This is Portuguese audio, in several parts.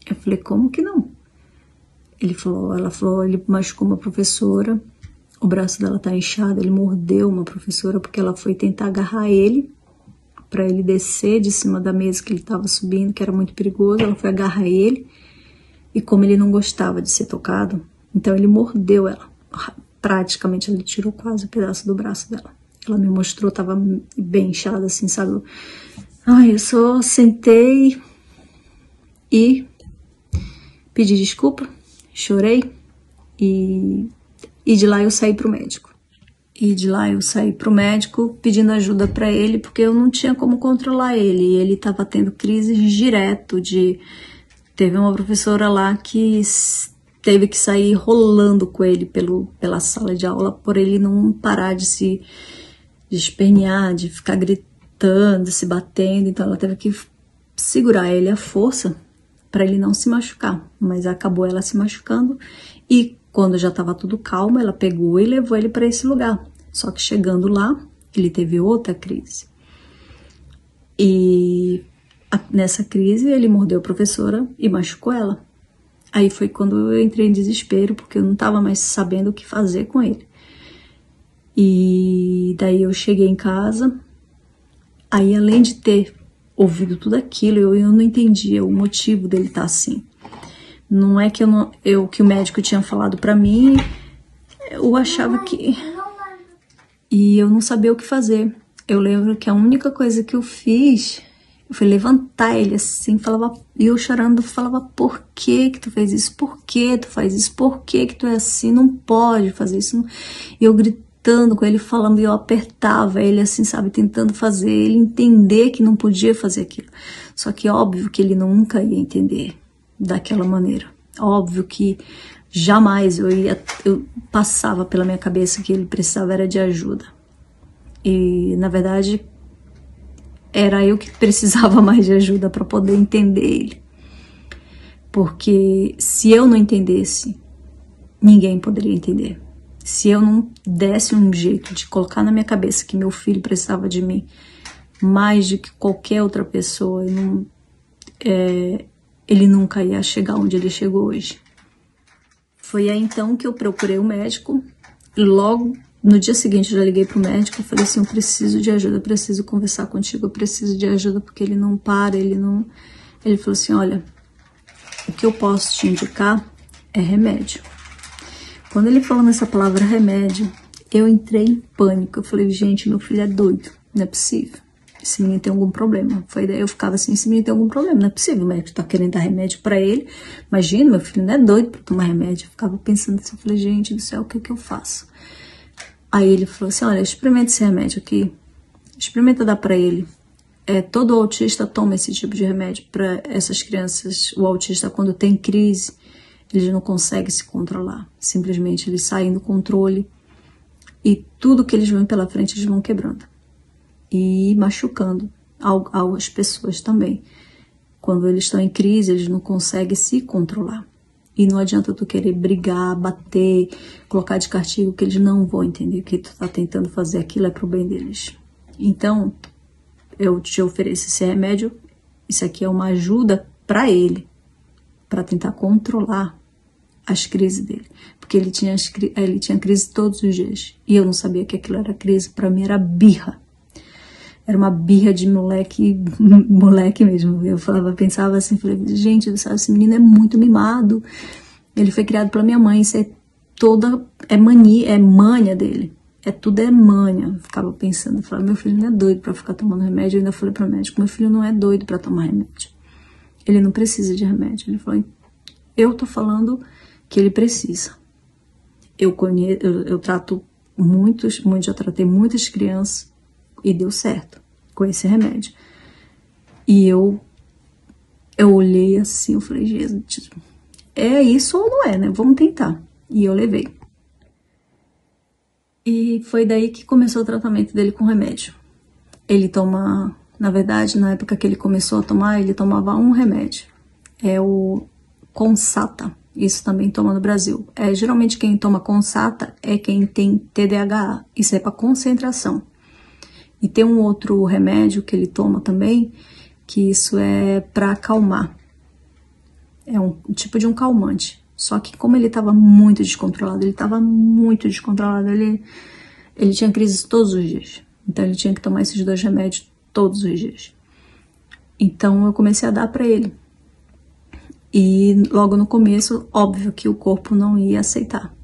Eu falei, como que não? Ela falou, ele machucou uma professora, o braço dela tá inchado, ele mordeu uma professora porque ela foi tentar agarrar ele para ele descer de cima da mesa que ele estava subindo, que era muito perigoso. Ela foi agarrar ele e como ele não gostava de ser tocado, então ele mordeu ela. Praticamente ele tirou quase um pedaço do braço dela. Ela me mostrou, tava bem inchada assim, sabe? Ai, eu só sentei e pedi desculpa, chorei e de lá eu saí pro médico. E de lá eu saí pro médico pedindo ajuda para ele, porque eu não tinha como controlar ele. E ele tava tendo crises direto de... Teve uma professora lá que teve que sair rolando com ele pela sala de aula por ele não parar de se espernear, de ficar gritando, se batendo. Então ela teve que segurar ele à força para ele não se machucar. Mas acabou ela se machucando e quando já estava tudo calmo, ela pegou e levou ele para esse lugar. Só que chegando lá, ele teve outra crise. E nessa crise ele mordeu a professora e machucou ela. Aí foi quando eu entrei em desespero, porque eu não estava mais sabendo o que fazer com ele. E daí eu cheguei em casa, aí além de ter ouvido tudo aquilo, eu não entendia o motivo dele estar assim. Não é que que o médico tinha falado pra mim, eu achava que... E eu não sabia o que fazer. Eu lembro que a única coisa que eu fiz foi levantar ele assim, e eu chorando, falava, por que tu fez isso? Por que tu faz isso? Por que tu é assim? Não pode fazer isso. E eu gritando com ele, falando, e eu apertava ele assim, sabe, tentando fazer ele entender que não podia fazer aquilo. Só que óbvio que ele nunca ia entender daquela maneira. Óbvio que jamais eu passava pela minha cabeça que ele precisava era de ajuda. E, na verdade, era eu que precisava mais de ajuda para poder entender ele. Porque se eu não entendesse, ninguém poderia entender. Se eu não desse um jeito de colocar na minha cabeça que meu filho precisava de mim mais do que qualquer outra pessoa, ele nunca ia chegar onde ele chegou hoje. Foi aí então que eu procurei o médico. E logo no dia seguinte eu já liguei pro médico e falei assim, eu preciso de ajuda, eu preciso conversar contigo, eu preciso de ajuda porque ele não para, ele falou assim, olha, o que eu posso te indicar é remédio. Quando ele falou nessa palavra remédio, eu entrei em pânico. Eu falei, gente, meu filho é doido, não é possível. Esse menino tem algum problema. Foi daí eu ficava assim, esse menino tem algum problema, não é possível, o médico tá querendo dar remédio pra ele. Imagina, meu filho não é doido pra tomar remédio. Eu ficava pensando assim, eu falei, gente do céu, o que eu faço? Aí ele falou assim, olha, experimenta esse remédio aqui, experimenta dar pra ele. Todo autista toma esse tipo de remédio pra essas crianças. O autista, quando tem crise, eles não conseguem se controlar. Simplesmente eles saem do controle e tudo que eles vão pela frente eles vão quebrando. E machucando as pessoas também. Quando eles estão em crise, eles não conseguem se controlar. E não adianta tu querer brigar, bater, colocar de castigo, que eles não vão entender que tu tá tentando fazer aquilo é pro bem deles. Então, eu te ofereço esse remédio, isso aqui é uma ajuda para ele, para tentar controlar as crises dele. Porque ele tinha crise todos os dias. E eu não sabia que aquilo era crise, para mim era birra. Era uma birra de moleque mesmo. Eu pensava assim, falei, gente, esse menino é muito mimado. Ele foi criado pela minha mãe, isso é manha dele. Tudo é manha. Eu ficava pensando, falava, meu filho não é doido pra ficar tomando remédio. Eu ainda falei pro médico, meu filho não é doido pra tomar remédio. Ele não precisa de remédio. Ele falou, eu tô falando que ele precisa. Eu trato já tratei muitas crianças e deu certo com esse remédio. E eu olhei assim, eu falei, Jesus, é isso ou não é, né? Vamos tentar. E eu levei. E foi daí que começou o tratamento dele com remédio. Ele toma, na verdade, na época que ele começou a tomar, ele tomava um remédio. É o Consaata. Isso também toma no Brasil. Geralmente quem toma Consaata é quem tem TDAH. Isso é para concentração. E tem um outro remédio que ele toma também, que isso é para acalmar. É um tipo de um calmante. Só que como ele estava muito descontrolado, ele tinha crises todos os dias. Então ele tinha que tomar esses 2 remédios todos os dias. Então eu comecei a dar para ele. E logo no começo, óbvio que o corpo não ia aceitar.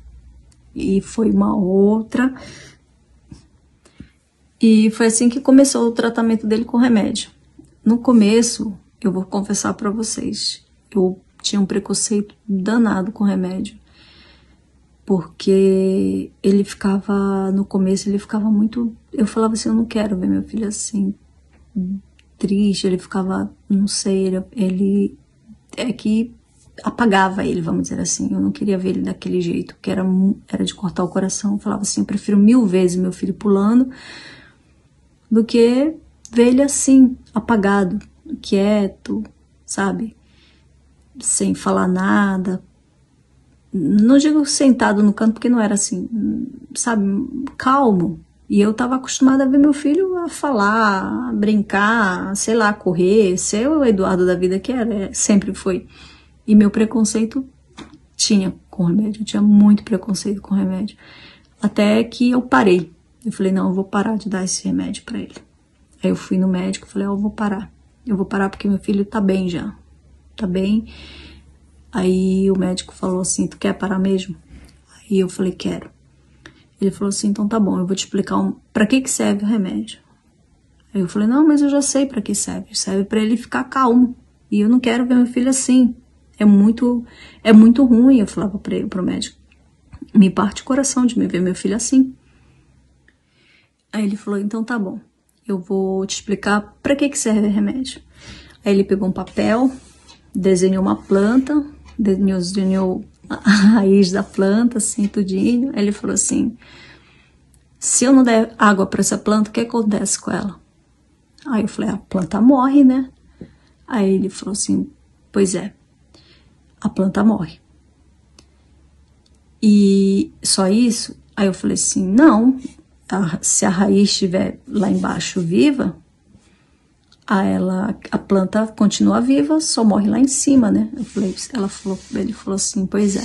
E foi uma outra. E foi assim que começou o tratamento dele com remédio. No começo, eu vou confessar para vocês, eu tinha um preconceito danado com remédio. Porque ele ficava, no começo, ele ficava muito... Eu falava assim, eu não quero ver meu filho assim, triste. Ele ficava, não sei, ele é que apagava ele, vamos dizer assim. Eu não queria ver ele daquele jeito, que era de cortar o coração. Eu falava assim, eu prefiro 1000 vezes meu filho pulando do que ver ele assim, apagado, quieto, sabe? Sem falar nada. Não digo sentado no canto, porque não era assim, sabe? Calmo. E eu tava acostumada a ver meu filho a falar, a brincar, sei lá, correr, ser o Eduardo da vida que era, sempre foi. E meu preconceito tinha com remédio, eu tinha muito preconceito com remédio. Até que eu parei. Eu falei, não, eu vou parar de dar esse remédio pra ele. Aí eu fui no médico e falei, eu vou parar. Eu vou parar porque meu filho tá bem já. Tá bem. Aí o médico falou assim, tu quer parar mesmo? Aí eu falei, quero. Ele falou assim, então tá bom, eu vou te explicar pra que serve o remédio. Aí eu falei, não, mas eu já sei pra que serve. Serve pra ele ficar calmo. E eu não quero ver meu filho assim. É muito ruim, eu falava pra ele, pro médico. Me parte o coração de me ver meu filho assim. Aí ele falou, então tá bom, eu vou te explicar pra que serve o remédio. Aí ele pegou um papel, desenhou uma planta, desenhou a raiz da planta, assim, tudinho. Aí ele falou assim, se eu não der água pra essa planta, o que acontece com ela? Aí eu falei, a planta morre, né? Aí ele falou assim, pois é, a planta morre. E só isso? Aí eu falei assim, não, se a raiz estiver lá embaixo viva, a planta continua viva, só morre lá em cima, né? Ele falou assim, pois é.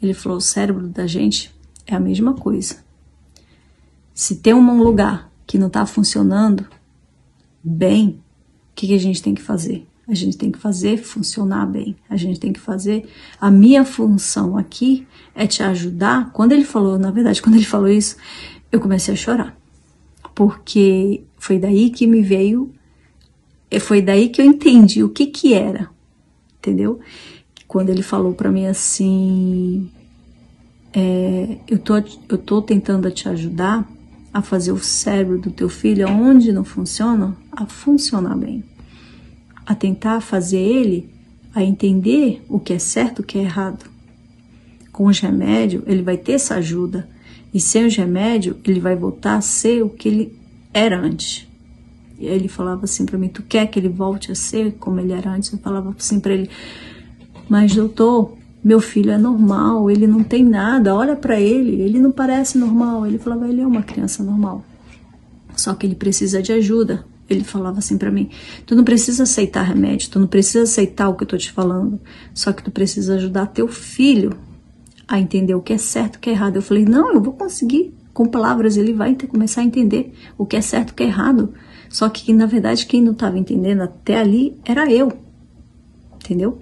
Ele falou, o cérebro da gente é a mesma coisa. Se tem um lugar que não está funcionando bem, o que a gente tem que fazer? A gente tem que fazer funcionar bem. A gente tem que fazer... A minha função aqui é te ajudar. Quando ele falou, na verdade, quando ele falou isso, eu comecei a chorar. Porque foi daí que me veio... Foi daí que eu entendi o que era. Entendeu? Quando ele falou pra mim assim... eu tô tentando te ajudar a fazer o cérebro do teu filho, onde não funciona, a funcionar bem. A tentar fazer ele a entender o que é certo e o que é errado. Com os remédios, ele vai ter essa ajuda. E sem os remédios, ele vai voltar a ser o que ele era antes. E aí ele falava assim pra mim, tu quer que ele volte a ser como ele era antes? Eu falava assim pra ele, mas doutor, meu filho é normal, ele não tem nada, olha pra ele não parece normal. Ele falava, ele é uma criança normal. Só que ele precisa de ajuda. Ele falava assim pra mim, tu não precisa aceitar remédio, tu não precisa aceitar o que eu tô te falando, só que tu precisa ajudar teu filho a entender o que é certo e o que é errado. Eu falei, não, eu vou conseguir, com palavras ele vai começar a entender o que é certo e o que é errado. Só que na verdade quem não estava entendendo até ali era eu, entendeu?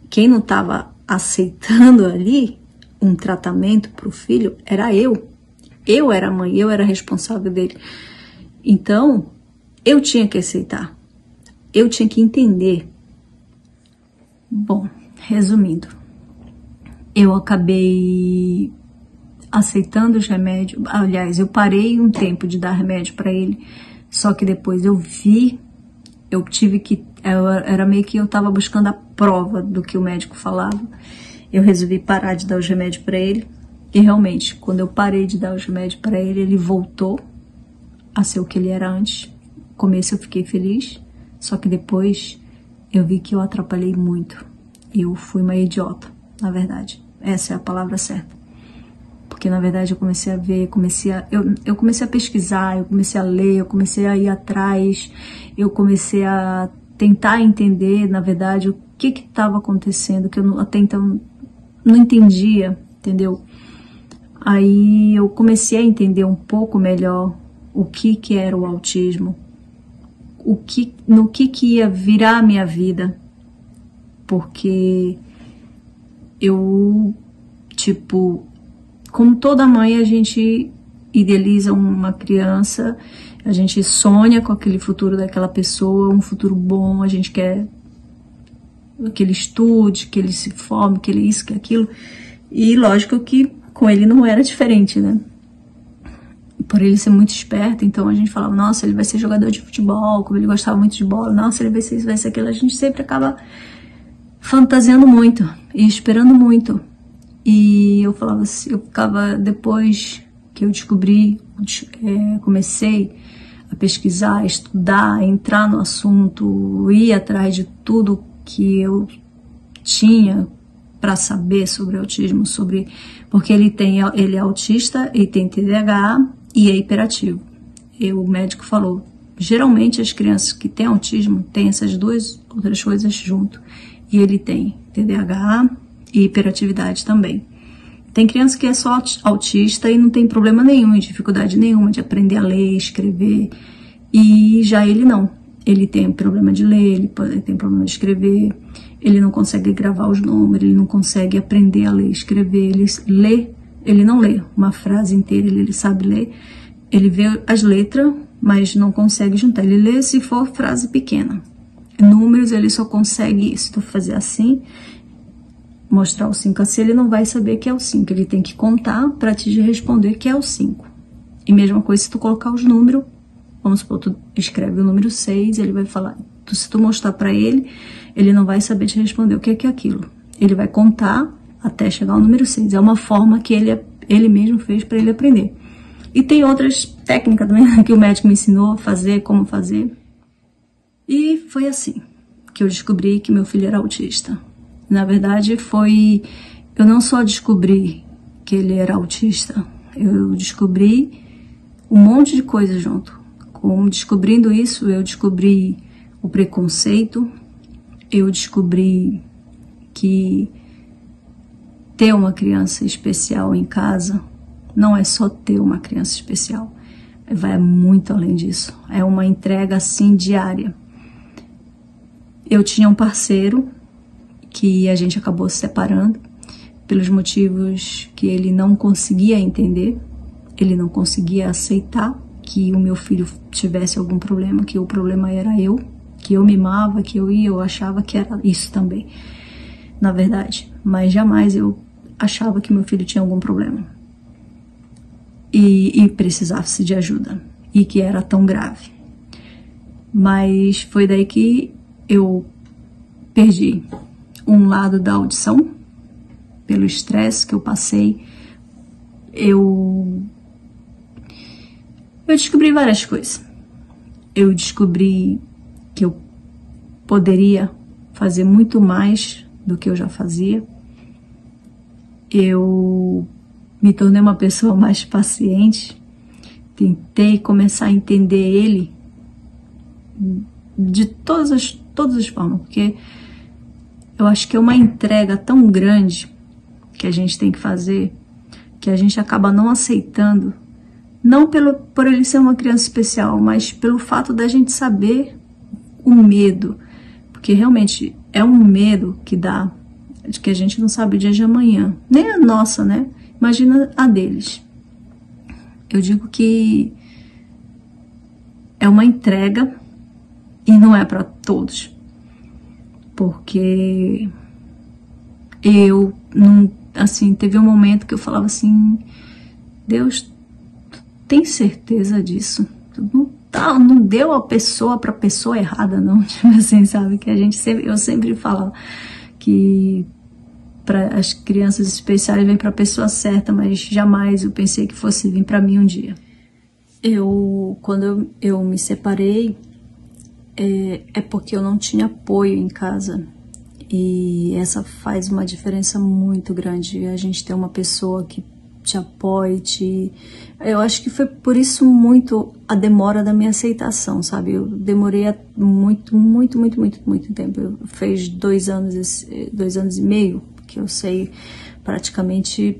Quem não estava aceitando ali um tratamento pro filho era eu. Eu era a mãe, eu era a responsável dele. Então... eu tinha que aceitar, eu tinha que entender. Bom, resumindo, eu acabei aceitando os remédios. Aliás, eu parei um tempo de dar remédio para ele, só que depois eu vi, era meio que eu estava buscando a prova do que o médico falava. Eu resolvi parar de dar os remédios para ele, e realmente, quando eu parei de dar os remédios para ele, ele voltou a ser o que ele era antes. No começo eu fiquei feliz, só que depois eu vi que eu atrapalhei muito. Eu fui uma idiota, na verdade. Essa é a palavra certa. Porque na verdade eu comecei a ver, eu comecei a pesquisar, eu comecei a ler, eu comecei a ir atrás, eu comecei a tentar entender, na verdade, que estava acontecendo, que eu até então não entendia, entendeu? Aí eu comecei a entender um pouco melhor o que era o autismo, no que ia virar a minha vida, porque eu, tipo, como toda mãe, a gente idealiza uma criança, a gente sonha com aquele futuro daquela pessoa, um futuro bom, a gente quer que ele estude, que ele se forme, que ele isso, que aquilo. E lógico que com ele não era diferente, né? Por ele ser muito esperto, então a gente falava, nossa, ele vai ser jogador de futebol, como ele gostava muito de bola, nossa, ele vai ser isso, vai ser aquilo. A gente sempre acaba fantasiando muito e esperando muito. E eu falava assim, eu ficava, depois que eu descobri, comecei a pesquisar, a estudar, a entrar no assunto, ir atrás de tudo que eu tinha para saber sobre autismo, porque ele é autista, ele tem TDAH e é hiperativo. E o médico falou, geralmente as crianças que têm autismo têm essas duas outras coisas junto. E ele tem TDAH e hiperatividade também. Tem criança que é só autista e não tem problema nenhum, dificuldade nenhuma de aprender a ler, escrever. E já ele não. Ele tem problema de ler, ele tem problema de escrever, ele não consegue gravar os números, ele não consegue aprender a ler, escrever, ele não lê uma frase inteira, ele sabe ler, ele vê as letras, mas não consegue juntar, ele lê se for frase pequena. Números ele só consegue, se tu fazer assim, mostrar o 5 assim, ele não vai saber que é o 5, ele tem que contar para te responder que é o 5. E mesma coisa se tu colocar os números, vamos supor, tu escreve o número 6, ele vai falar, se tu mostrar para ele, ele não vai saber te responder o que é aquilo. Ele vai contar até chegar ao número 6. É uma forma que ele mesmo fez para ele aprender. E tem outras técnicas também que o médico me ensinou a fazer, como fazer. E foi assim que eu descobri que meu filho era autista. Na verdade, eu não só descobri que ele era autista, eu descobri um monte de coisa junto. Descobrindo isso, eu descobri o preconceito, eu descobri que ter uma criança especial em casa não é só ter uma criança especial, vai muito além disso, é uma entrega assim diária. Eu tinha um parceiro que a gente acabou se separando pelos motivos que ele não conseguia entender, ele não conseguia aceitar que o meu filho tivesse algum problema, que o problema era eu, que eu mimava, que eu achava que era isso também, na verdade. Mas jamais eu achava que meu filho tinha algum problema e precisasse de ajuda e que era tão grave. Mas foi daí que eu perdi um lado da audição, pelo estresse que eu passei. Eu descobri várias coisas. Eu descobri que eu poderia fazer muito mais do que eu já fazia. Eu me tornei uma pessoa mais paciente. Tentei começar a entender ele de todas as formas, porque eu acho que é uma entrega tão grande que a gente tem que fazer, que a gente acaba não aceitando. Não por ele ser uma criança especial, mas pelo fato da gente saber o medo. Porque realmente é um medo que dá, de que a gente não sabe o dia de amanhã. Nem a nossa, né? Imagina a deles. Eu digo que é uma entrega e não é para todos. Porque eu, assim, teve um momento que eu falava assim, Deus, tem certeza disso? Não deu a pessoa para a pessoa errada, não. Tipo assim, sabe? Que eu sempre falo que para as crianças especiais vem para a pessoa certa, mas jamais eu pensei que fosse vir para mim um dia. Quando eu me separei, é porque eu não tinha apoio em casa. E essa faz uma diferença muito grande. A gente ter uma pessoa que te apoie, Eu acho que foi por isso muito a demora da minha aceitação, sabe? Eu demorei muito tempo. Fez 2 anos, 2 anos e meio que eu sei praticamente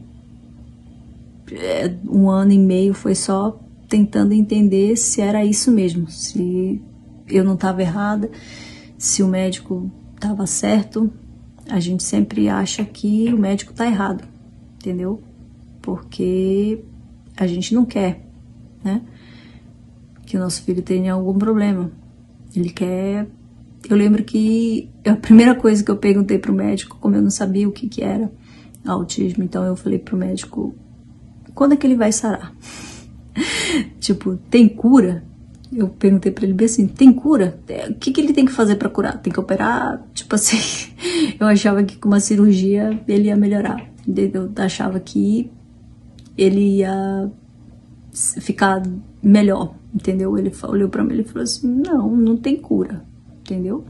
1 ano e meio foi só tentando entender se era isso mesmo, se eu não estava errada, se o médico estava certo. A gente sempre acha que o médico está errado, entendeu? Porque a gente não quer, né, que o nosso filho tenha algum problema. Ele quer... Eu lembro que a primeira coisa que eu perguntei pro médico, como eu não sabia o que era autismo, então eu falei pro médico, quando é que ele vai sarar? Tipo, tem cura? Eu perguntei pra ele bem assim, tem cura? O que ele tem que fazer pra curar? Tem que operar? Tipo assim, eu achava que com uma cirurgia ele ia melhorar. Eu achava que ele ia ficar melhor, entendeu? Ele olhou pra mim e falou assim, não tem cura, entendeu?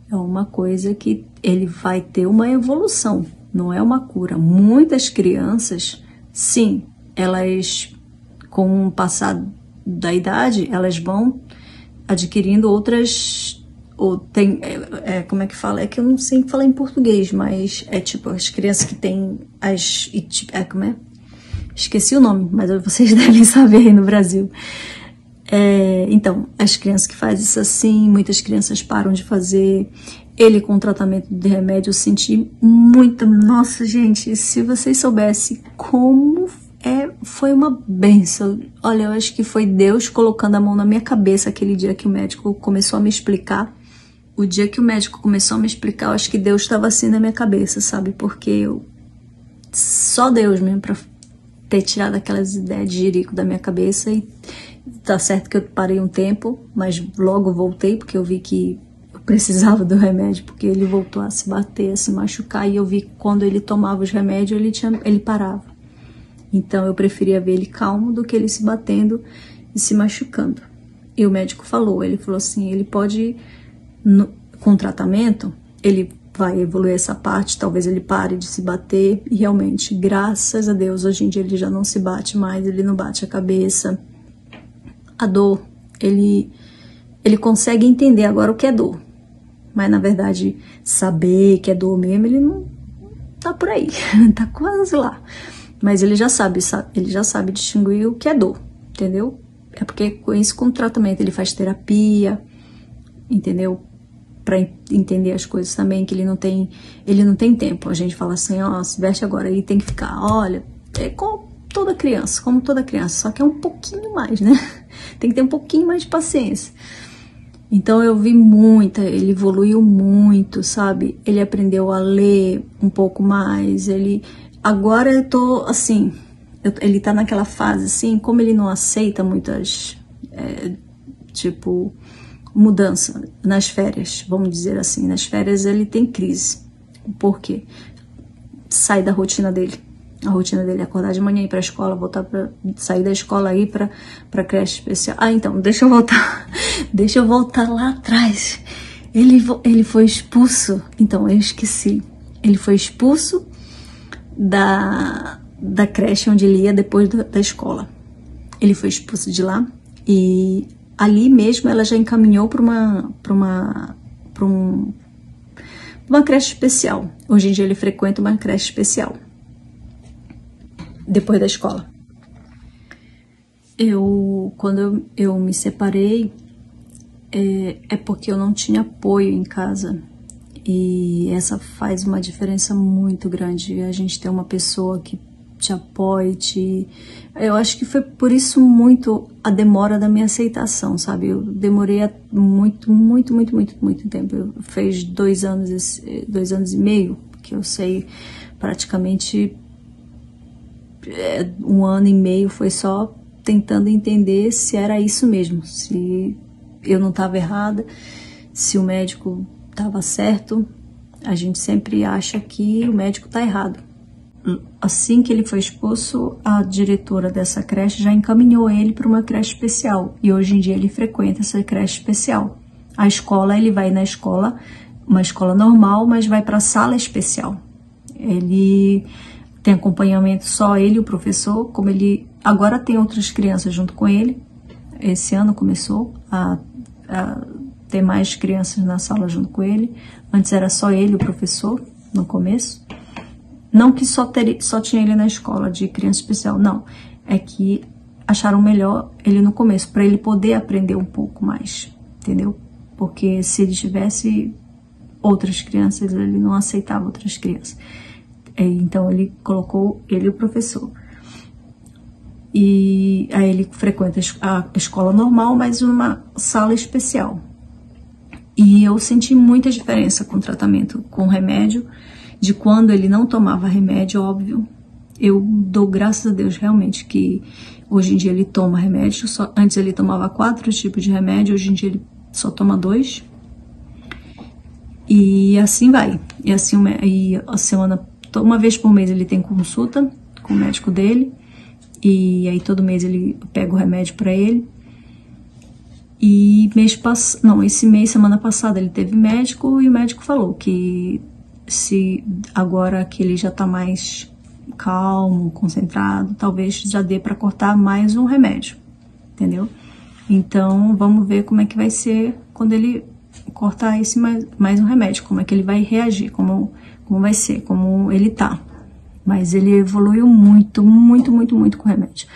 É uma coisa que ele vai ter uma evolução, não é uma cura. Muitas crianças, sim, elas, com o passar da idade, elas vão adquirindo outras... Ou tem, como é que fala? É que eu não sei falar em português, mas é tipo as crianças que têm as... como é? Esqueci o nome, mas vocês devem saber aí no Brasil. Então, as crianças que fazem isso assim, muitas crianças param de fazer. Ele com o tratamento de remédio, eu senti muita... Nossa, gente, se vocês soubessem como foi uma bênção. Olha, eu acho que foi Deus colocando a mão na minha cabeça aquele dia que o médico começou a me explicar. O dia que o médico começou a me explicar, eu acho que Deus estava assim na minha cabeça, sabe? Porque só Deus mesmo pra ter tirado aquelas ideias de jirico da minha cabeça. E tá certo que eu parei um tempo, mas logo voltei, porque eu vi que eu precisava do remédio, porque ele voltou a se bater, a se machucar, e eu vi que quando ele tomava os remédios, ele parava. Então eu preferia ver ele calmo do que ele se batendo e se machucando. E o médico falou assim, ele pode, com tratamento, ele vai evoluir essa parte, talvez ele pare de se bater, e realmente, graças a Deus, hoje em dia ele já não se bate mais, ele não bate a cabeça. A dor, ele consegue entender agora o que é dor, mas na verdade saber que é dor mesmo, ele não tá por aí, tá quase lá. Mas ele já sabe distinguir o que é dor, entendeu? É porque com isso, com o tratamento, ele faz terapia, entendeu? Pra entender as coisas também, que ele não tem tempo. A gente fala assim, ó, se veste agora, ele tem que ficar, olha, como toda criança, só que é um pouquinho mais, né? Tem que ter um pouquinho mais de paciência. Então eu vi ele evoluiu muito, sabe? Ele aprendeu a ler um pouco mais, agora eu tô, assim, ele tá naquela fase, assim, como ele não aceita muitas, tipo, mudança nas férias, vamos dizer assim. Nas férias ele tem crise. Por quê? Sai da rotina dele. A rotina dele é acordar de manhã, ir pra escola, sair da escola, ir pra creche especial. Então, deixa eu voltar lá atrás. Ele foi expulso, então, eu esqueci. Ele foi expulso da creche onde ele ia depois da escola. Ele foi expulso de lá e ali mesmo ela já encaminhou para uma creche especial. Hoje em dia ele frequenta uma creche especial depois da escola. Quando eu me separei, é porque eu não tinha apoio em casa. E essa faz uma diferença muito grande, a gente ter uma pessoa que te apoie, Eu acho que foi por isso muito a demora da minha aceitação, sabe? Eu demorei muito tempo. Fez 2 anos, 2 anos e meio que eu sei praticamente 1 ano e meio foi só tentando entender se era isso mesmo, se eu não estava errada, se o médico estava certo. A gente sempre acha que o médico está errado. Assim que ele foi expulso, a diretora dessa creche já encaminhou ele para uma creche especial. E hoje em dia ele frequenta essa creche especial. A escola, ele vai na escola, uma escola normal, mas vai para a sala especial. Ele tem acompanhamento só ele e o professor, como ele agora tem outras crianças junto com ele. Esse ano começou a ter mais crianças na sala junto com ele. Antes era só ele e o professor, no começo. Não que só tinha ele na escola de criança especial, não. É que acharam melhor ele no começo, para ele poder aprender um pouco mais, entendeu? Porque se ele tivesse outras crianças, ele não aceitava outras crianças. Então ele colocou ele e o professor. E aí ele frequenta a escola normal, mas numa sala especial. E eu senti muita diferença com o tratamento com remédio, de quando ele não tomava remédio, óbvio. Eu dou graças a Deus realmente que hoje em dia ele toma remédio. Antes ele tomava 4 tipos de remédio, hoje em dia ele só toma 2. E assim vai. E assim, uma vez por mês ele tem consulta com o médico dele. E aí todo mês ele pega o remédio para ele. E semana passada ele teve médico e o médico falou que se agora que ele já tá mais calmo, concentrado, talvez já dê para cortar mais um remédio, entendeu? Então vamos ver como é que vai ser quando ele cortar esse mais um remédio, como é que ele vai reagir, como vai ser, como ele tá. Mas ele evoluiu muito, muito, muito, muito com o remédio.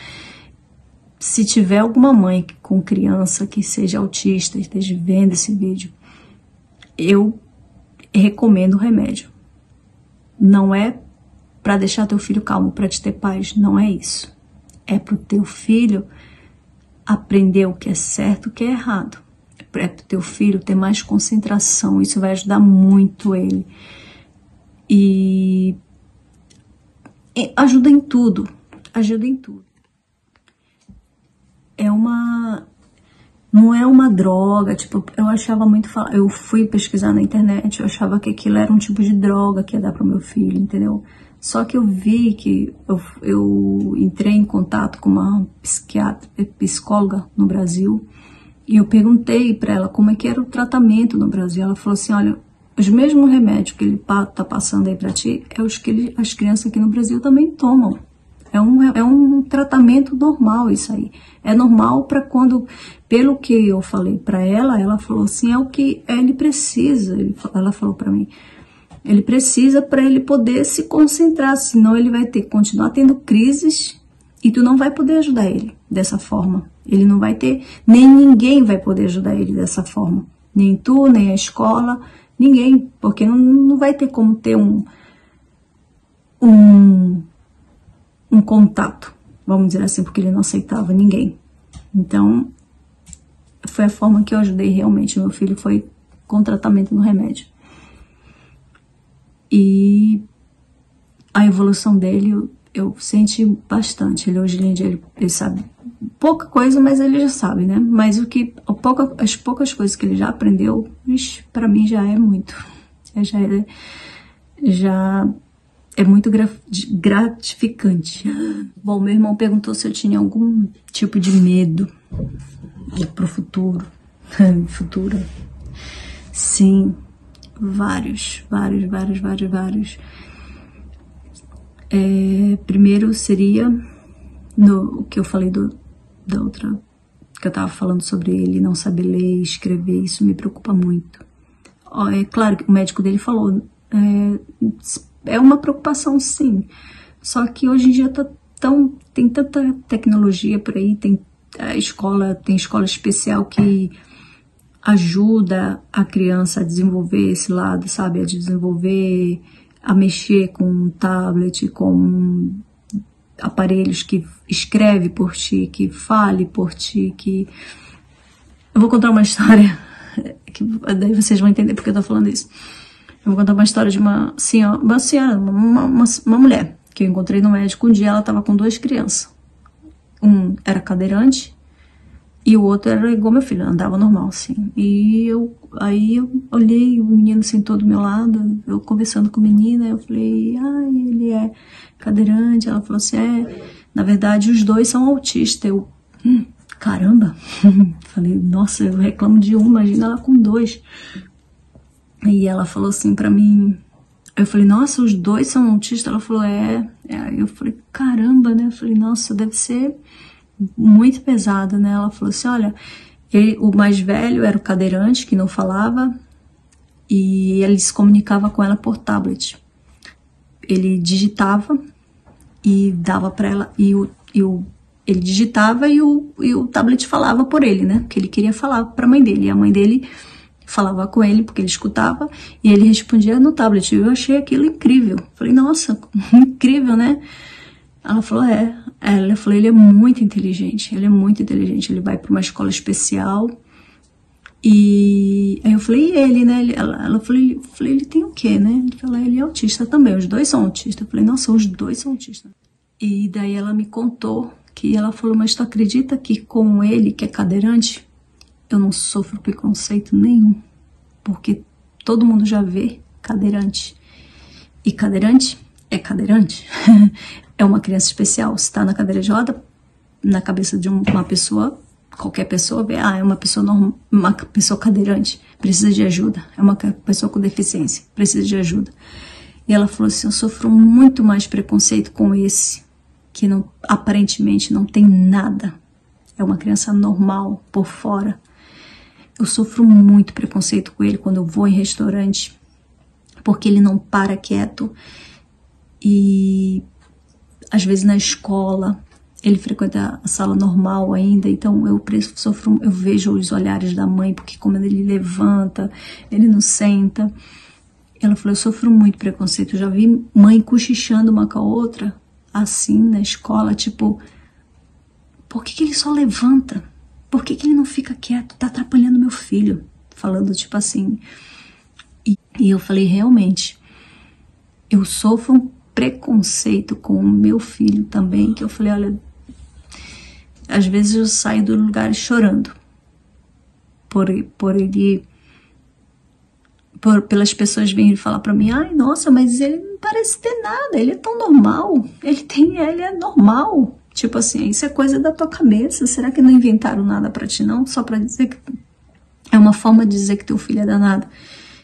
Se tiver alguma mãe com criança que seja autista e esteja vendo esse vídeo, eu recomendo o remédio. Não é para deixar teu filho calmo, para te ter paz, não é isso. É pro teu filho aprender o que é certo e o que é errado. É pro teu filho ter mais concentração, isso vai ajudar muito ele. E ajuda em tudo, ajuda em tudo. Não é uma droga, tipo, eu fui pesquisar na internet, eu achava que aquilo era um tipo de droga que ia dar pro meu filho, entendeu? Só que eu vi que eu entrei em contato com uma psicóloga no Brasil e eu perguntei pra ela como é que era o tratamento no Brasil. Ela falou assim, olha, os mesmos remédios que ele tá passando aí pra ti, é os que as crianças aqui no Brasil também tomam. É um tratamento normal isso aí. É normal para quando, pelo que eu falei para ela, ela falou assim, é o que ele precisa. Ela falou para mim, ele precisa para ele poder se concentrar, senão ele vai ter que continuar tendo crises e tu não vai poder ajudar ele dessa forma. Ele não vai ter, nem ninguém vai poder ajudar ele dessa forma. Nem tu, nem a escola, ninguém, porque não vai ter como ter um contato, vamos dizer assim, porque ele não aceitava ninguém. Então, foi a forma que eu ajudei realmente. Meu filho foi com tratamento no remédio. E a evolução dele, eu senti bastante. Ele hoje em dia, ele sabe pouca coisa, mas ele já sabe, né? Mas as poucas coisas que ele já aprendeu, para mim já é muito. Já é muito gratificante. Bom, meu irmão perguntou se eu tinha algum tipo de medo pro futuro. Sim, vários. Primeiro seria o que eu falei da outra, que eu tava falando sobre ele não saber ler e escrever. Isso me preocupa muito. É claro que o médico dele falou, é uma preocupação, sim. Só que hoje em dia tem tanta tecnologia por aí, tem escola especial que ajuda a criança a desenvolver esse lado, sabe? A mexer com um tablet, com aparelhos que escreve por ti, que fale por ti, que... Eu vou contar uma história, que daí vocês vão entender porque eu tô falando isso. Eu vou contar uma história de uma mulher que eu encontrei no médico. Um dia ela estava com 2 crianças. Um era cadeirante e o outro era igual meu filho, andava normal, assim. Aí eu olhei, o menino sentou do meu lado, eu conversando com a menina, eu falei, ele é cadeirante. Ela falou assim, na verdade os 2 são autistas. Eu, caramba. Falei, nossa, eu reclamo de um, imagina ela com 2. E ela falou assim pra mim, eu falei, nossa, os 2 são autistas? Ela falou, Aí eu falei, caramba, né? Eu falei, nossa, deve ser muito pesado, né? Ela falou assim, olha, o mais velho era o cadeirante, que não falava, e ele se comunicava com ela por tablet. Ele digitava e dava para ela, ele digitava e o tablet falava por ele, né? Porque ele queria falar para a mãe dele, e a mãe dele falava com ele porque ele escutava e ele respondia no tablet. Eu achei aquilo incrível. Falei, nossa, incrível, né? Ela falou, ela falou, ele é muito inteligente, ele vai para uma escola especial. E aí eu falei, e ele, né? Ela falou, ele tem o quê, né? Ele falou, ele é autista também, os dois são autistas. Eu falei, nossa, os dois são autistas. E daí ela me contou que ela falou, mas tu acredita que com ele, que é cadeirante, eu não sofro preconceito nenhum, porque todo mundo já vê cadeirante. E cadeirante é cadeirante. É uma criança especial. Se está na cadeira de roda, na cabeça de uma pessoa, qualquer pessoa vê, é uma pessoa normal, uma pessoa cadeirante, precisa de ajuda. É uma pessoa com deficiência, precisa de ajuda. E ela falou assim, eu sofro muito mais preconceito com esse, que não, aparentemente não tem nada. É uma criança normal por fora. Eu sofro muito preconceito com ele quando eu vou em restaurante, porque ele não para quieto. E às vezes na escola, ele frequenta a sala normal ainda, então eu vejo os olhares da mãe, porque como ele levanta, ele não senta. Ela falou, eu sofro muito preconceito, eu já vi mãe cochichando uma com a outra, assim, na escola, tipo, por que ele só levanta? Por que ele não fica quieto? Tá atrapalhando meu filho. Falando tipo assim. E eu falei, realmente, eu sofro um preconceito com o meu filho também, que eu falei, olha, às vezes eu saio do lugar chorando. Pelas pessoas virem falar pra mim, ai, nossa, mas ele não parece ter nada, ele é tão normal, ele é normal. Tipo assim, isso é coisa da tua cabeça. Será que não inventaram nada pra ti, não? Só pra dizer que... É uma forma de dizer que teu filho é danado.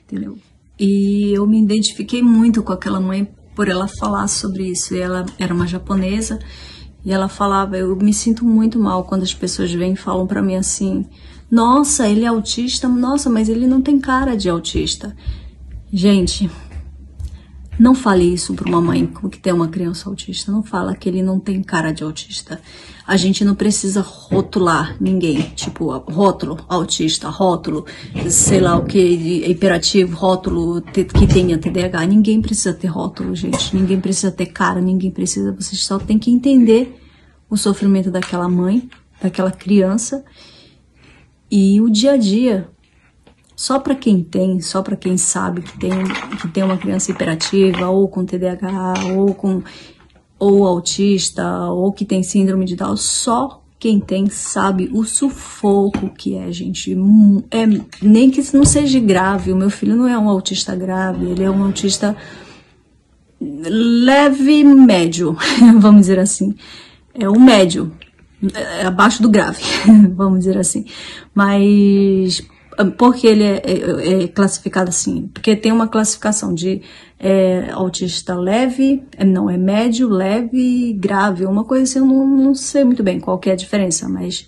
Entendeu? E eu me identifiquei muito com aquela mãe por ela falar sobre isso. E ela era uma japonesa. E ela falava, eu me sinto muito mal quando as pessoas vêm e falam pra mim assim, nossa, ele é autista? Nossa, mas ele não tem cara de autista. Gente... Não fale isso para uma mãe que tem uma criança autista. Não fala que ele não tem cara de autista. A gente não precisa rotular ninguém. Tipo, rótulo autista, rótulo, sei lá o que, hiperativo, rótulo que tenha TDAH. Ninguém precisa ter rótulo, gente. Ninguém precisa ter cara, ninguém precisa. Vocês só tem que entender o sofrimento daquela mãe, daquela criança e o dia a dia. Só para quem sabe que tem uma criança hiperativa, ou com TDAH, ou autista, ou que tem síndrome de Down, só quem tem sabe o sufoco que é, gente. Nem que isso não seja grave, o meu filho não é um autista grave, ele é um autista leve, médio, vamos dizer assim. É um médio, abaixo do grave, vamos dizer assim. Mas... Porque ele é classificado assim? Porque tem uma classificação de autista leve, não, é médio, leve, grave, uma coisa assim, eu não sei muito bem qual que é a diferença, mas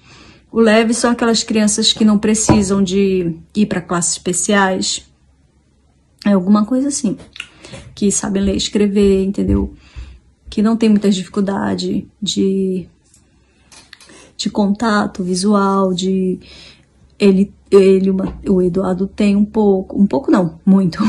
o leve são aquelas crianças que não precisam de ir para classes especiais, é alguma coisa assim, que sabem ler e escrever, entendeu? Que não tem muita dificuldade de contato visual, o Eduardo tem um pouco não, muito.